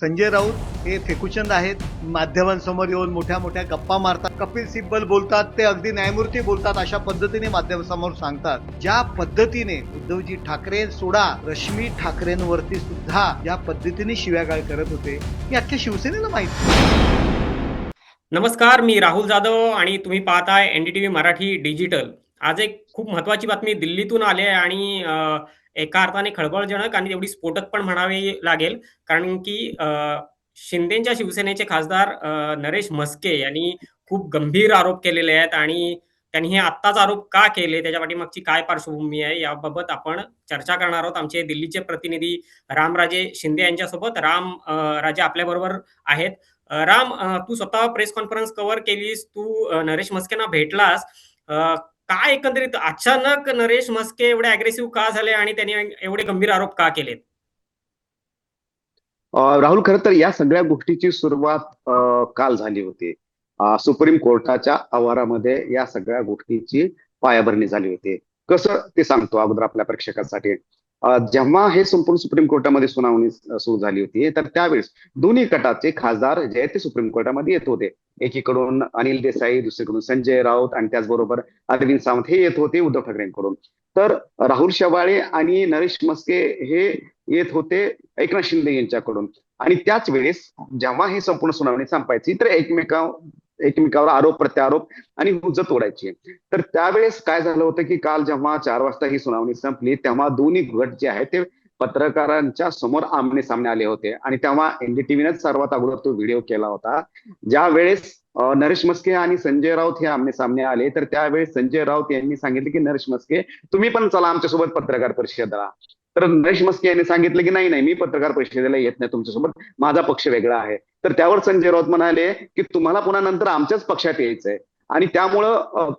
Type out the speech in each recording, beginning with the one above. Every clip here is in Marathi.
संजय राऊत हे फेकुचंद आहेत. माध्यमांसमोर येऊन मोठ्या मोठ्या गप्पा मारतात, कपिल सिब्बल बोलतात, ते अगदी न्यायमूर्ती बोलतात, अशा पद्धतीने माध्यमांसमोर सांगतात. ज्या पद्धतीने उद्धवजी ठाकरे सोडा रश्मी ठाकरेंवरती सुद्धा ज्या पद्धतीने शिव्यागाळ करत होते, हे अख्ख्या शिवसेनेला माहिती. नमस्कार, मी राहुल जाधव आणि तुम्ही पाहताय NDTV मराठी डिजिटल. आज एक खूप महत्त्वाची बातमी दिल्लीतून आली आहे आणि एका अर्थाने खळबळजनक आणि तेवढी स्फोटक पण म्हणावी लागेल. कारण की शिंदेच्या शिवसेनेचे खासदार नरेश म्हस्के यांनी खूप गंभीर आरोप केलेले आहेत आणि त्यांनी हे आत्ताच आरोप का केले, त्याच्या पाठीमागची काय पार्श्वभूमी आहे, याबाबत आपण चर्चा करणार आहोत. आमचे दिल्लीचे प्रतिनिधी रामराजे शिंदे यांच्यासोबत. राजे आपल्याबरोबर आहेत. राम, तू स्वतः प्रेस कॉन्फरन्स कव्हर केलीस, तू नरेश म्हस्केंना भेटलास. काय एकंदरीत अचानक नरेश म्हस्के एवढे अग्रेसिव्ह का झाले आणि त्यांनी एवढे गंभीर आरोप का केलेत? राहुल, खरं तर या सगळ्या गोष्टीची सुरुवात काल झाली होती. सुप्रीम कोर्टाच्या आवारामध्ये या सगळ्या गोष्टीची पायाभरणी झाली होती. कसं ते सांगतो अगोदर आपल्या प्रेक्षकांसाठी. जेव्हा हे संपूर्ण सुप्रीम कोर्टामध्ये सुनावणी सुरू झाली होती, तर त्यावेळेस दोन्ही गटाचे खासदार जे आहेत ते सुप्रीम कोर्टामध्ये येत होते. एकीकडून अनिल देसाई, दुसरीकडून संजय राऊत आणि त्याचबरोबर अरविंद सावंत हे येत होते उद्धव ठाकरेंकडून. तर राहुल शेवाळे आणि नरेश म्हस्के हे येत होते एकनाथ शिंदे यांच्याकडून. आणि त्याच वेळेस जेव्हा ही संपूर्ण सुनावणी संपायची तर एकमेकावर आरोप प्रत्यारोप आणि हुज्जत ओढायची. तर त्यावेळेस काय झालं होतं की काल जेव्हा 4 वाजता ही सुनावणी संपली, तेव्हा दोन्ही गट जे आहेत ते पत्रकारांच्या समोर आमने सामने आले होते. आणि तेव्हा NDTVनेच सर्वात अगोदर तो व्हिडिओ केला होता. ज्या वेळेस नरेश म्हस्के आणि संजय राऊत हे आमने सामने आले, तर त्यावेळेस संजय राऊत यांनी सांगितले की नरेश म्हस्के, तुम्ही पण चला आमच्यासोबत पत्रकार परिषदेला. तर नरेश म्हस्के यांनी सांगितलं की नाही नाही, मी पत्रकार परिषदेला येत नाही तुमच्यासोबत, माझा पक्ष वेगळा आहे. तर त्यावर संजय राऊत म्हणाले की तुम्हाला पुन्हा नंतर आमच्याच पक्षात यायचंय. आणि त्यामुळं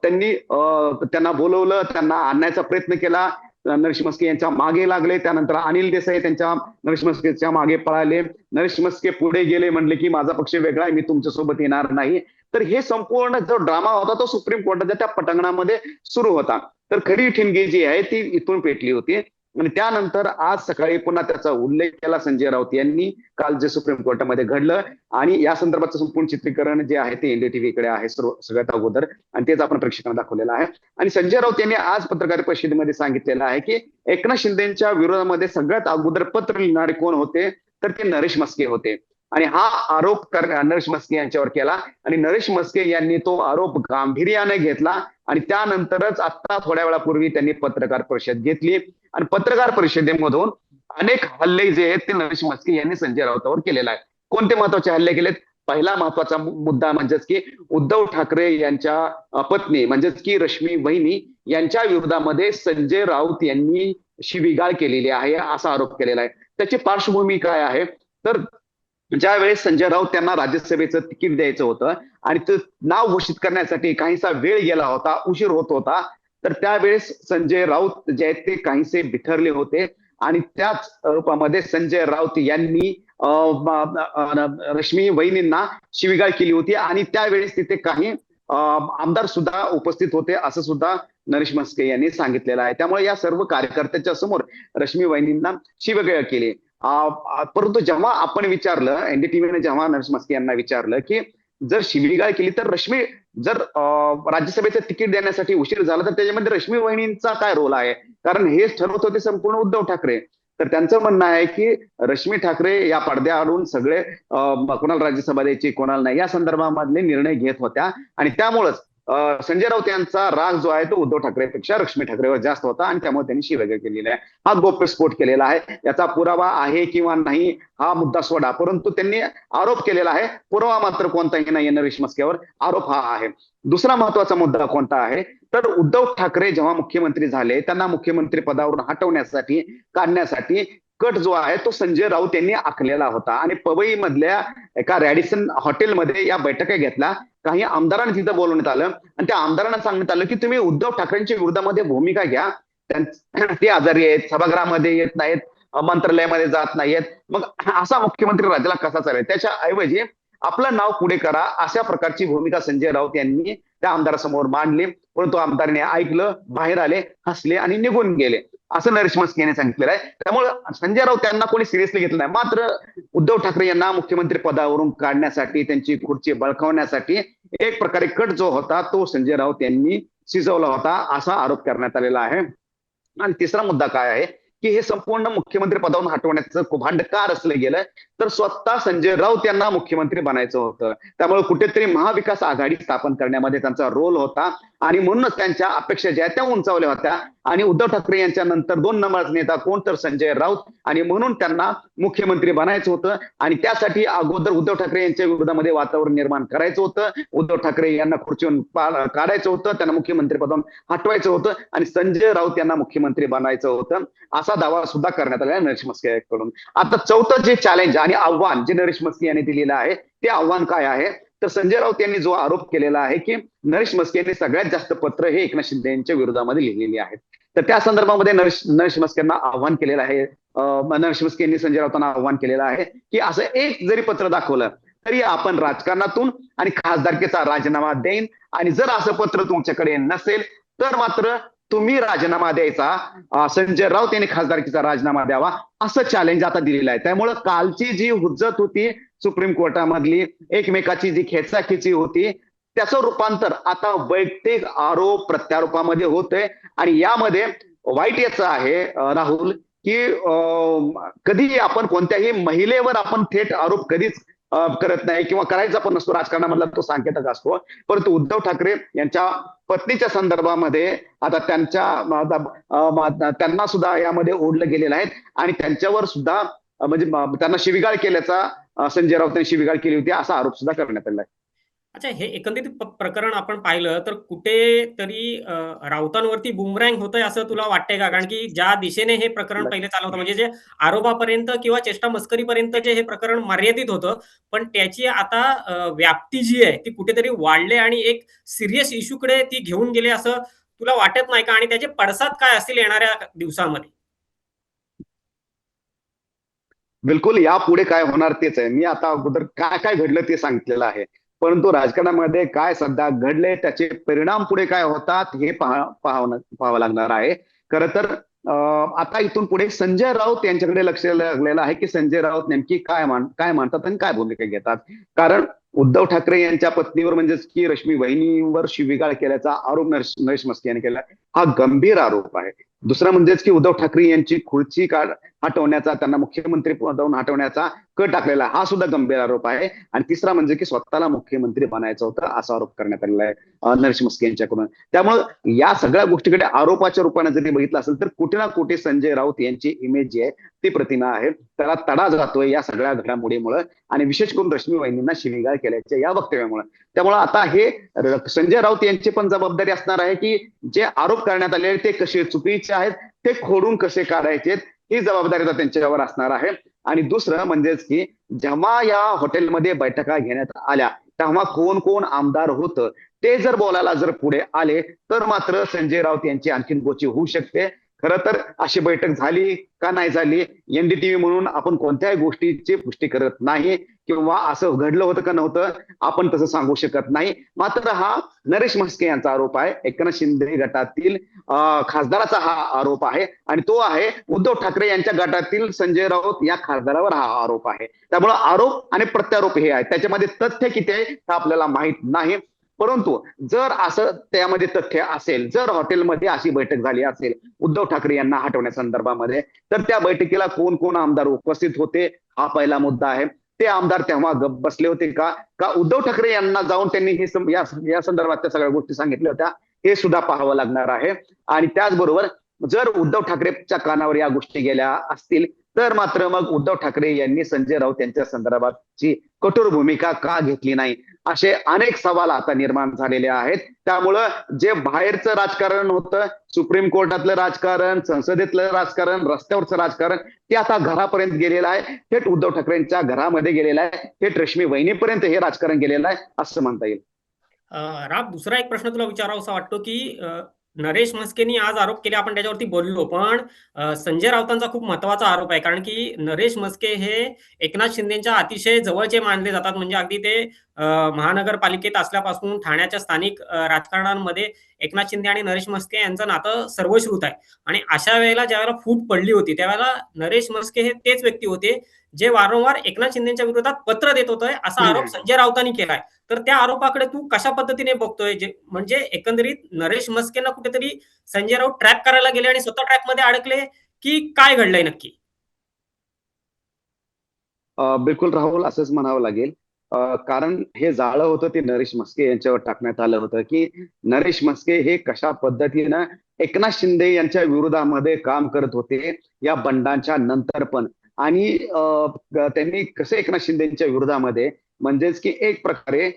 त्यांना बोलवलं, त्यांना आणण्याचा प्रयत्न केला. नरेश म्हस्के यांच्या मागे लागले. त्यानंतर अनिल देसाई त्यांच्या नरेश म्हस्केच्या मागे पळाले. नरेश म्हस्के पुढे गेले, म्हणले की माझा पक्ष वेगळा आहे, मी तुमच्यासोबत येणार नाही. तर हे संपूर्ण जो ड्रामा होता तो सुप्रीम कोर्टाच्या त्या पटांगणामध्ये सुरू होता. तर खरी ठिणगी जी आहे ती इथून पेटली होती. आणि त्यानंतर आज सकाळी पुन्हा त्याचा उल्लेख केला संजय राऊत यांनी, काल जे सुप्रीम कोर्टामध्ये घडलं. आणि या संदर्भाचं संपूर्ण चित्रीकरण जे आहे ते NDTV कडे आहे सगळ्यात अगोदर, आणि तेच आपण प्रेक्षकांना दाखवलेलं आहे. आणि संजय राऊत यांनी आज पत्रकार परिषदेमध्ये सांगितलेलं आहे की एकनाथ शिंदेच्या विरोधामध्ये सगळ्यात अगोदर पत्र लिहिणारे कोण होते, तर ते नरेश म्हस्के होते. आणि हा आरोप नरेश म्हस्के यांच्यावर केला. आणि नरेश म्हस्के यांनी तो आरोप गांभीर्याने घेतला. आणि त्यानंतरच आता थोड्या वेळापूर्वी त्यांनी पत्रकार परिषद घेतली. आणि पत्रकार परिषदेमधून अनेक हल्ले जे आहेत ते नरेश म्हस्के यांनी संजय राऊतावर केलेला आहे. कोणते महत्वाचे हल्ले केलेत? पहिला महत्वाचा मुद्दा म्हणजेच की उद्धव ठाकरे यांच्या पत्नी म्हणजेच की रश्मी वहिनी यांच्या विरोधामध्ये संजय राऊत यांनी शिवीगाळ केलेली आहे, असा आरोप केलेला आहे. त्याची पार्श्वभूमी काय आहे? तर ज्या वेळेस संजय राऊत त्यांना राज्यसभेचं तिकीट द्यायचं होतं आणि ते नाव घोषित करण्यासाठी काहीसा वेळ गेला होता, उशीर होत होता. तर त्यावेळेस संजय राऊत जे आहेत ते काहीसे बिथरले होते. आणि त्याच रूपामध्ये संजय राऊत यांनी रश्मी वहिनींना शिवीगाळ केली होती. आणि त्यावेळेस तिथे काही आमदार सुद्धा उपस्थित होते, असं सुद्धा नरेश म्हस्के यांनी सांगितलेलं आहे. त्यामुळे या सर्व कार्यकर्त्यांच्या समोर रश्मी वहिनींना शिवीगाळ केली. परंतु जेव्हा आपण विचारलं, NDTVने जेव्हा नरेश म्हस्के यांना विचारलं की जर शिवीगाळ केली तर रश्मी, जर राज्यसभेचं तिकीट देण्यासाठी उशीर झाला तर त्याच्यामध्ये रश्मी वहिनींचा काय रोल आहे? कारण हेच ठरवत होते संपूर्ण उद्धव ठाकरे. तर त्यांचं म्हणणं आहे की रश्मी ठाकरे या पडद्याआडून सगळे कोणाला राज्यसभा द्यायची कोणाला नाही या संदर्भामधले निर्णय घेत होत्या. आणि त्यामुळेच संजय राऊत यांचा राग जो आहे तो उद्धव ठाकरेपेक्षा रश्मी ठाकरेवर जास्त होता. आणि त्यामुळे त्यांनी शिवीगाळ केलेला आहे. हा गौप्यस्फोट केलेला आहे. याचा पुरावा आहे किंवा नाही हा मुद्दा सोडा, परंतु त्यांनी आरोप केलेला आहे. पुरावा मात्र कोणताही नाही नरेश म्हस्केवर, आरोप हा आहे. दुसरा महत्वाचा मुद्दा कोणता आहे? तर उद्धव ठाकरे जेव्हा मुख्यमंत्री झाले, त्यांना मुख्यमंत्री पदावरून हटवण्यासाठी, काढण्यासाठी कट जो आहे तो संजय राऊत यांनी आखलेला होता. आणि पवई मधल्या एका रॅडिसन हॉटेलमध्ये या बैठका घेतल्या. काही आमदारांना तिथं बोलवण्यात आलं आणि त्या आमदारांना सांगण्यात आलं की तुम्ही उद्धव ठाकरेंच्या विरोधामध्ये भूमिका घ्या. ते आजारी आहेत, सभागृहामध्ये येत नाहीत, मंत्रालयामध्ये जात नाहीत, मग असा मुख्यमंत्री राज्याला कसा चालेल? त्याच्या ऐवजी आपलं नाव पुढे करा, अशा प्रकारची भूमिका संजय राऊत यांनी त्या आमदारासमोर मांडली. परंतु आमदारांनी ऐकलं, बाहेर आले, हसले आणि निघून गेले. असं नरेश म्हस्के यांनी सांगितलेलं आहे. त्यामुळे संजय राऊत यांना कोणी सिरियसली घेतलं नाही. मात्र उद्धव ठाकरे यांना मुख्यमंत्री पदावरून काढण्यासाठी, त्यांची खुर्ची बळकावण्यासाठी एक प्रकारे कट जो होता तो संजय राऊत यांनी शिजवला होता, असा आरोप करण्यात आलेला आहे. आणि तिसरा मुद्दा काय आहे की हे संपूर्ण मुख्यमंत्री पदावरून हटवण्याचं कुभांड का रचलं गेलं, तर स्वतः संजय राऊत यांना मुख्यमंत्री बनायचं होतं. त्यामुळे कुठेतरी महाविकास आघाडी स्थापन करण्यामध्ये त्यांचा रोल होता आणि म्हणूनच त्यांच्या अपेक्षा ज्या त्या उंचावल्या होत्या. आणि उद्धव ठाकरे यांच्या नंतर 2 नंबरचा नेता कोण, तर संजय राऊत. आणि म्हणून त्यांना मुख्यमंत्री बनायचं होतं आणि त्यासाठी अगोदर उद्धव ठाकरे यांच्या विरोधामध्ये वातावरण निर्माण करायचं होतं. उद्धव ठाकरे यांना खुर्चीवरून काढायचं होतं, त्यांना मुख्यमंत्री पदावरून हटवायचं होतं आणि संजय राऊत यांना मुख्यमंत्री बनायचं होतं, असा दावा सुद्धा करण्यात आला नरेश म्हस्के यांच्याकडून. आता चौथं जे चॅलेंज आणि आव्हान जे नरेश म्हस्के यांनी दिलेलं आहे, ते आव्हान काय आहे, तर संजय राऊत यांनी जो आरोप केलेला आहे की नरेश म्हस्के यांनी सगळ्यात जास्त पत्र हे एकनाथ शिंदे यांच्या विरोधामध्ये लिहिलेली आहेत. तर त्या संदर्भामध्ये नरेश म्हस्के यांना आव्हान केलेलं आहे. नरेश म्हस्के यांनी संजय राऊतांना आव्हान केलेलं आहे की असं एक जरी पत्र दाखवलं तरी आपण राजकारणातून आणि खासदारकीचा राजीनामा देईन, आणि जर असं पत्र तुमच्याकडे नसेल तर मात्र तुम्ही राजीनामा द्यायचा, संजय राऊत यांनी खासदारकीचा राजीनामा द्यावा, असं चॅलेंज आता दिलेलं आहे. त्यामुळे कालची जी हुज्जत होती सुप्रीम कोर्टामधली, एकमेकाची जी खेचाखेची होती, त्याचं रूपांतर आता वैयक्तिक आरोप प्रत्यारोपामध्ये होतंय. आणि यामध्ये वाईट याचं आहे राहुल की कधी आपण कोणत्याही महिलेवर आपण थेट आरोप कधीच करत नाही किंवा करायचा पण नसतो, राजकारणामधला तो सांकेतक असतो. परंतु उद्धव ठाकरे यांच्या पत्नीच्या संदर्भामध्ये आता त्यांना सुद्धा यामध्ये ओढलं गेलेलं आहे आणि त्यांच्यावर सुद्धा म्हणजे त्यांना शिवीगाळ केल्याचा संजय राऊत यांनी शिवीगाळ केली होती, असा आरोप सुद्धा करण्यात आलेला आहे. अच्छा, हे एकंदरीत प्रकरण आपण पाहिलं तर कुठेतरी राऊतांवरती बुमरँग होतंय असं तुला वाटतंय का? कारण की ज्या दिशेने हे प्रकरण पहिले चालू होतं, म्हणजे जे आरोपापर्यंत किंवा चेष्टा मस्करीपर्यंत जे हे प्रकरण मर्यादित होतं, पण त्याची आता व्याप्ती जी आहे ती कुठेतरी वाढले आणि एक सिरियस इश्यूकडे ती घेऊन गेले असं तुला वाटत नाही का? आणि त्याचे पडसाद काय असतील येणाऱ्या दिवसामध्ये? बिलकुल, यापुढे काय होणार तेच आहे. मी आता अगोदर काय काय घडलं ते सांगितलेलं आहे, परंतु राजकारणामध्ये काय सध्या घडले त्याचे परिणाम पुढे काय होतात हे पाहावं लागणार आहे. खरं तर आता इथून पुढे संजय राऊत यांच्याकडे लक्ष लागलेलं आहे की संजय राऊत नेमकी काय मांडतात आणि काय भूमिका घेतात. कारण उद्धव ठाकरे यांच्या पत्नीवर म्हणजेच की रश्मी वहिनीवर शिवीगाळ केल्याचा आरोप नरेश म्हस्के यांनी केला, हा गंभीर आरोप आहे. दुसरा म्हणजेच की उद्धव ठाकरे यांची खुर्ची हटवण्याचा, त्यांना मुख्यमंत्री पदावरून हटवण्याचा कट टाकलेला, हा सुद्धा गंभीर आरोप आहे. आणि तिसरा म्हणजे की स्वतःला मुख्यमंत्री बनायचं होतं, असा आरोप करण्यात आलेला आहे नरेश म्हस्के यांच्याकडून. त्यामुळे या सगळ्या गोष्टीकडे आरोपाच्या रूपाने जरी बघितलं असेल तर कुठे ना कुठे संजय राऊत यांची इमेज जी आहे ती प्रतिमा आहे, त्याला तडा जातोय या सगळ्या घडामोडीमुळे आणि विशेष करून रश्मी वहिनींना शिवीगाळ केल्याच्या या वक्तव्यामुळे. त्यामुळे आता हे संजय राऊत यांची पण जबाबदारी असणार आहे की जे आरोप करण्यात आले ते कसे चुकीचे आहेत ते खोडून कसे काढायचे, ही जबाबदारी आता त्यांच्यावर असणार आहे. आणि दुसरं म्हणजेच की जेव्हा या हॉटेलमध्ये बैठका घेण्यात आल्या तेव्हा कोण कोण आमदार होतं ते जर बोलायला जर पुढे आले तर मात्र संजय राऊत यांची आणखीन गोची होऊ शकते. खरं तर अशी बैठक झाली का नाही झाली, एनडीटीव्ही म्हणून आपण कोणत्याही गोष्टीची पुष्टी करत नाही किंवा असं घडलं होतं का नव्हतं आपण तसं सांगू शकत नाही. मात्र हा नरेश म्हस्के यांचा आरोप आहे, एकनाथ शिंदे गटातील खासदाराचा हा आरोप आहे आणि तो आहे उद्धव ठाकरे यांच्या गटातील संजय राऊत या खासदारावर हा आरोप आहे. त्यामुळे आरोप आणि प्रत्यारोप हे आहे, त्याच्यामध्ये तथ्य किती आहे हे आपल्याला माहित नाही. परंतु जर असं त्यामध्ये तथ्य असेल, जर हॉटेलमध्ये अशी बैठक झाली असेल उद्धव ठाकरे यांना हटवण्यासंदर्भामध्ये, तर त्या बैठकीला कोण कोण आमदार उपस्थित होते हा पहिला मुद्दा आहे. ते आमदार तेव्हा गप्प बसले होते का उद्धव ठाकरे यांना जाऊन त्यांनी हे या संदर्भात त्या सगळ्या गोष्टी सांगितल्या होत्या, हे सुद्धा पाहावं लागणार आहे. आणि त्याचबरोबर जर उद्धव ठाकरेच्या कानावर या गोष्टी गेल्या असतील तर मात्र मग उद्धव ठाकरे यांनी संजय राऊत यांच्या संदर्भातची कठोर भूमिका का घेतली नाही, असे अनेक सवाल आता निर्माण झालेले आहेत. त्यामुळं जे बाहेरचं राजकारण होतं, सुप्रीम कोर्टातलं राजकारण, संसदेतलं राजकारण, रस्त्यावरचं राजकारण, ते आता घरापर्यंत गेलेलं आहे, थेट उद्धव ठाकरेंच्या घरामध्ये गेलेलं आहे, थेट रश्मी वहिनीपर्यंत हे राजकारण गेलेलं आहे असं म्हणता येईल. राम, दुसरा एक प्रश्न तुला विचारावासा वाटतो की नरेश म्हस्केनी आज आरोप केले, आपण त्याच्यावरती बोललो. पण संजय राऊतांचा खूप महत्त्वाचा आरोप आहे. कारण की नरेश म्हस्के हे एकनाथ शिंदेच्या अतिशय जवळचे मानले जातात. म्हणजे अगदी ते महानगरपालिकेत असल्यापासून ठाण्याच्या स्थानिक राजकारणामध्ये एकनाथ शिंदे आणि नरेश म्हस्के यांचं नातं सर्वश्रुत आहे. आणि अशा वेळेला ज्यावेळेला फूट पडली होती, त्यावेळेला नरेश म्हस्के हे तेच व्यक्ती होते, जे वारंवार एकनाथ शिंदेच्या विरोधात पत्र देत होते. असा आरोप संजय राऊतांनी केलाय. तर त्या आरोपाकडे तू कशा पद्धतीने बघतोय? म्हणजे एकंदरीत नरेश म्हस्केंना कुठेतरी संजय राऊत ट्रॅप करायला गेले आणि स्वतः ट्रॅपमध्ये अडकले, की काय घडलंय नक्की? बिलकुल राहुल, असंच म्हणावं लागेल. कारण हे जाळं होतं ते नरेश म्हस्के यांच्यावर टाकण्यात आलं होतं, की नरेश म्हस्के हे कशा पद्धतीनं एकनाथ शिंदे यांच्या विरोधामध्ये काम करत होते या बंडांच्या नंतर पण. आणि त्यांनी कसं एकनाथ शिंदेच्या विरोधामध्ये, म्हणजेच की एक प्रकारे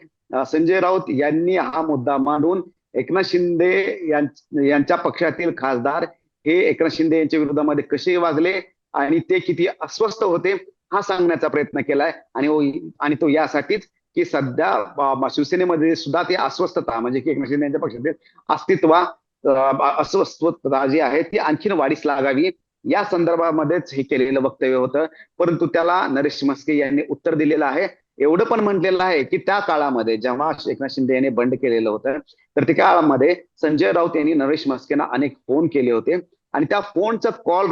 संजय राऊत यांनी हा मुद्दा मांडून एकनाथ शिंदे यांच्या पक्षातील खासदार हे एकनाथ शिंदे यांच्या विरोधामध्ये कसे वागले आणि ते किती अस्वस्थ होते हा सांगण्याचा प्रयत्न केलाय. आणि तो यासाठीच की सध्या शिवसेनेमध्ये सुद्धा ती अस्वस्थता, म्हणजे की एकनाथ शिंदे यांच्या पक्षातील अस्तित्व अस्वस्थता जी आहे ती आणखीन वाढीस लागावी या संदर्भामध्येच हे केलेलं वक्तव्य होतं. परंतु त्याला नरेश म्हस्के यांनी उत्तर दिलेलं आहे. एवढं पण म्हटलेलं आहे की त्या काळामध्ये जेव्हा एकनाथ शिंदे यांनी बंड केलेलं होतं, तर त्या काळामध्ये संजय राऊत यांनी नरेश म्हस्केंना अनेक फोन केले होते आणि त्या फोनचं कॉल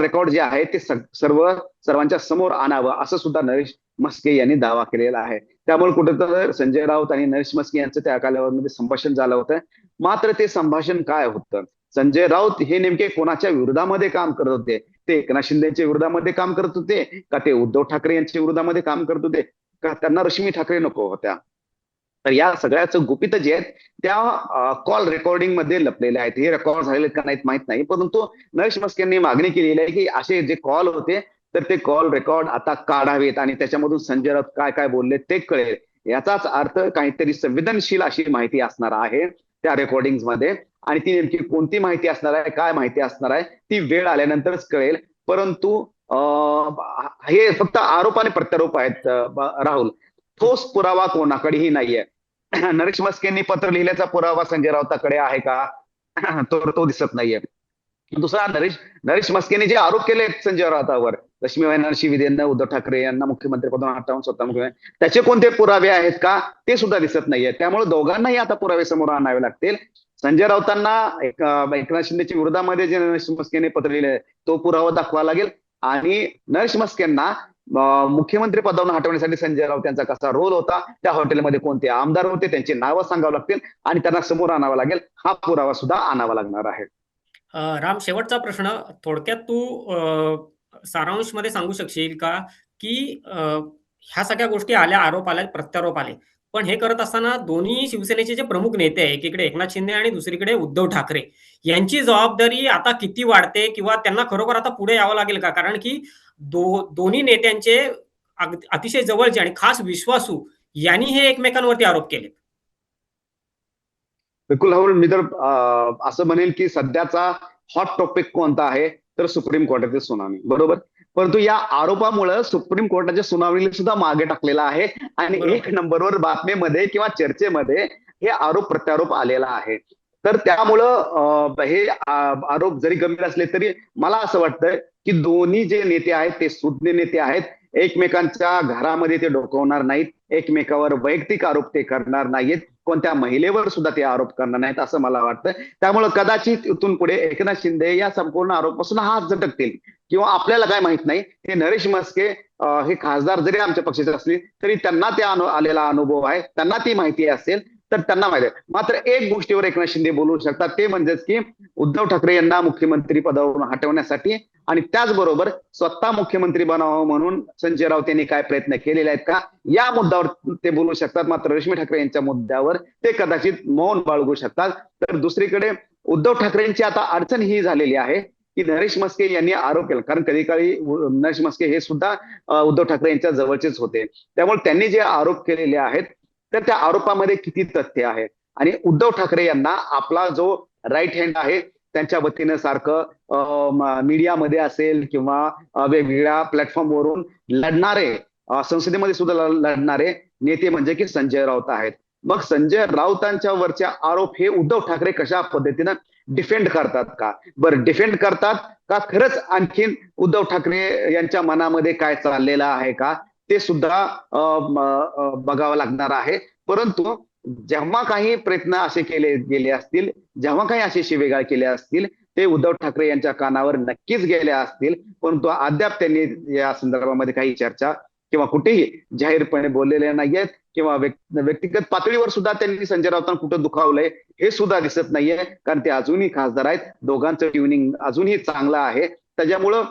रेकॉर्ड जे आहे ते सर्वांच्या समोर आणावं असं सुद्धा नरेश म्हस्के यांनी दावा केलेला आहे. त्यामुळे कुठेतरी संजय राऊत आणि नरेश म्हस्के यांचं त्या कालावधीमध्ये संभाषण झालं होतं. मात्र ते संभाषण काय होतं, संजय राऊत हे नेमके कोणाच्या विरोधामध्ये काम करत होते? ते एकनाथ शिंदेच्या विरोधामध्ये काम करत होते का ते उद्धव ठाकरे यांच्या विरोधामध्ये काम करत होते का त्यांना रश्मी ठाकरे नको होत्या? तर या सगळ्याचं गुपित जे आहेत त्या कॉल रेकॉर्डिंग मध्ये लपलेले आहेत. हे रेकॉर्ड झालेले का नाहीत माहित नाही, परंतु नरेश म्हस्के यांनी मागणी केलेली आहे की असे जे कॉल होते तर ते कॉल रेकॉर्ड आता काढावेत आणि त्याच्यामधून संजय राऊत काय काय बोलले ते कळेल. याचाच अर्थ काहीतरी संवेदनशील अशी माहिती असणार आहे त्या रेकॉर्डिंग मध्ये. आणि ती नेमकी कोणती माहिती असणार आहे, काय माहिती असणार आहे, ती वेळ आल्यानंतरच कळेल. परंतु हे फक्त आरोप आणि प्रत्यारोप आहेत राहुल. ठोस पुरावा कोणाकडेही नाहीये. नरेश म्हस्केंनी पत्र लिहिल्याचा पुरावा संजय राऊताकडे आहे का? तो दिसत नाहीये. दुसरा, नरेश म्हस्केंनी जे आरोप केले संजय राऊतावर, लक्ष्मीबाईंना शिवी उद्धव ठाकरे यांना मुख्यमंत्री पदावर हटवून स्वतः मुख्यमंत्री, त्याचे कोणते पुरावे आहेत का ते सुद्धा दिसत नाहीये. त्यामुळे दोघांनाही आता पुरावे समोर आणावे लागतील. संजय राऊतांना एकनाथ शिंदेच्या विरोधामध्ये जे नरेश म्हस्केंनी पत्र लिहिले तो पुरावा दाखवा लागेल आणि नरेश म्हस्केंना मुख्यमंत्री पदावरून हटवण्यासाठी संजय राऊत यांचा कसा रोल होता, त्या हॉटेलमध्ये कोणते आमदार होते, त्यांची नावं सांगावं लागतील आणि त्यांना समोर आणावं लागेल. हा पुरावा सुद्धा आणावा लागणार आहे. राम, शेवटचा प्रश्न. थोडक्यात तू सारांश मध्ये सांगू शकशील का, की ह्या सगळ्या गोष्टी आल्या, आरोप आले, प्रत्यारोप आले, पण हे करत असताना दोन्ही शिवसेनेचे जे प्रमुख नेते आहे, एकीकडे एकनाथ शिंदे आणि दुसरीकडे उद्धव ठाकरे, यांची जबाबदारी आता किती वाढते किंवा त्यांना खरोखर आता पुढे यावं लागेल का? कारण की दोन्ही नेत्यांचे अतिशय जवळचे आणि खास विश्वासू यांनी हे एकमेकांवरती आरोप केले. बिलकुल राहुल, मी तर असं म्हणेल की सध्याचा हॉट टॉपिक कोणता आहे तर सुप्रीम कोर्टातील सुनावणी, बरोबर. परंतु या आरोपामुळे सुप्रीम कोर्टाच्या सुनावणीला सुद्धा मागे टाकलेला आहे आणि एक नंबरवर बातमीमध्ये किंवा चर्चेमध्ये हे आरोप प्रत्यारोप आलेला आहे. तर त्यामुळं हे आरोप जरी गंभीर असले तरी मला असं वाटतं की दोन्ही जे नेते आहेत ते सुज्ञ नेते आहेत. एकमेकांच्या घरामध्ये ते डोकवणार नाहीत, एकमेकावर वैयक्तिक आरोप ते करणार नाहीत, कोणत्या महिलेवर सुद्धा ते आरोप करणार नाहीत असं मला वाटतं. त्यामुळे कदाचित इथून पुढे एकनाथ शिंदे या संपूर्ण आरोपापासून हात झटकतील किंवा आपल्याला काय माहित नाही. हे नरेश म्हस्के हे खासदार जरी आमच्या पक्षाचे असले तरी त्यांना त्या आलेला अनुभव आहे, त्यांना ती माहिती असेल तर त्यांना माहिती आहे. मात्र एक गोष्टीवर एकनाथ शिंदे बोलू शकतात, ते म्हणजेच की उद्धव ठाकरे यांना मुख्यमंत्री पदावरून हटवण्यासाठी आणि त्याचबरोबर स्वतः मुख्यमंत्री बनावं म्हणून संजय राऊत यांनी काय प्रयत्न केलेले आहेत का या मुद्द्यावर ते बोलू शकतात. मात्र रश्मी ठाकरे यांच्या मुद्द्यावर ते कदाचित मौन बाळगू शकतात. तर दुसरीकडे उद्धव ठाकरेंची आता अडचण ही झालेली आहे की नरेश म्हस्के यांनी आरोप केला, कारण कधी काळी नरेश म्हस्के हे सुद्धा उद्धव ठाकरे यांच्या जवळचेच होते. त्यामुळे त्यांनी जे आरोप केलेले आहेत तर त्या आरोपामध्ये किती तथ्य आहे आणि उद्धव ठाकरे यांना आपला जो राईट हँड आहे त्यांच्या वतीनं सारखं मीडियामध्ये असेल किंवा वेगवेगळ्या प्लॅटफॉर्मवरून लढणारे, संसदेमध्ये सुद्धा लढणारे नेते म्हणजे की संजय राऊत आहेत. मग संजय राऊतांच्या वरच्या आरोप हे उद्धव ठाकरे कशा पद्धतीनं डिफेंड करतात का? बरं, डिफेंड करतात का खरंच आणखीन उद्धव ठाकरे यांच्या मनामध्ये काय चाललेलं आहे का ते सुद्धा बघावं लागणार आहे. परंतु जेव्हा काही प्रयत्न असे केले गेले असतील, जेव्हा काही असे शिवीगाळ केले असतील, ते उद्धव ठाकरे यांच्या कानावर नक्कीच गेले असतील. परंतु अद्याप त्यांनी या संदर्भामध्ये काही चर्चा किंवा कुठेही जाहीरपणे बोललेले नाहीयेत किंवा व्यक्तिगत पातळीवर सुद्धा त्यांनी संजय राऊतांना कुठं दुखावलंय हे सुद्धा दिसत नाहीये, कारण ते अजूनही खासदार आहेत. दोघांचं ट्युनिंग अजूनही चांगलं आहे. त्याच्यामुळं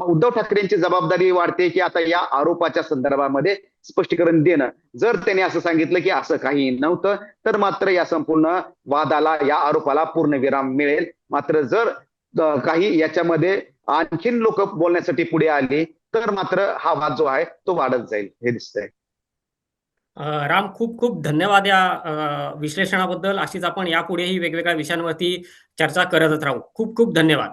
उद्धव ठाकरेंची जबाबदारी वाढते की आता या आरोपाच्या संदर्भामध्ये स्पष्टीकरण देणं. जर त्यांनी असं सांगितलं की असं काही नव्हतं तर मात्र या संपूर्ण वादाला, या आरोपाला पूर्ण विराम मिळेल. मात्र जर काही याच्यामध्ये आणखीन लोक बोलण्यासाठी पुढे आले तर मात्र हा वाद जो आहे तो वाढत जाईल हे दिसतंय. राम, खूप खूप धन्यवाद या विश्लेषणाबद्दल. अशीच आपण यापुढेही वेगवेगळ्या विषयांवरती चर्चा करतच राहू. खूप खूप धन्यवाद.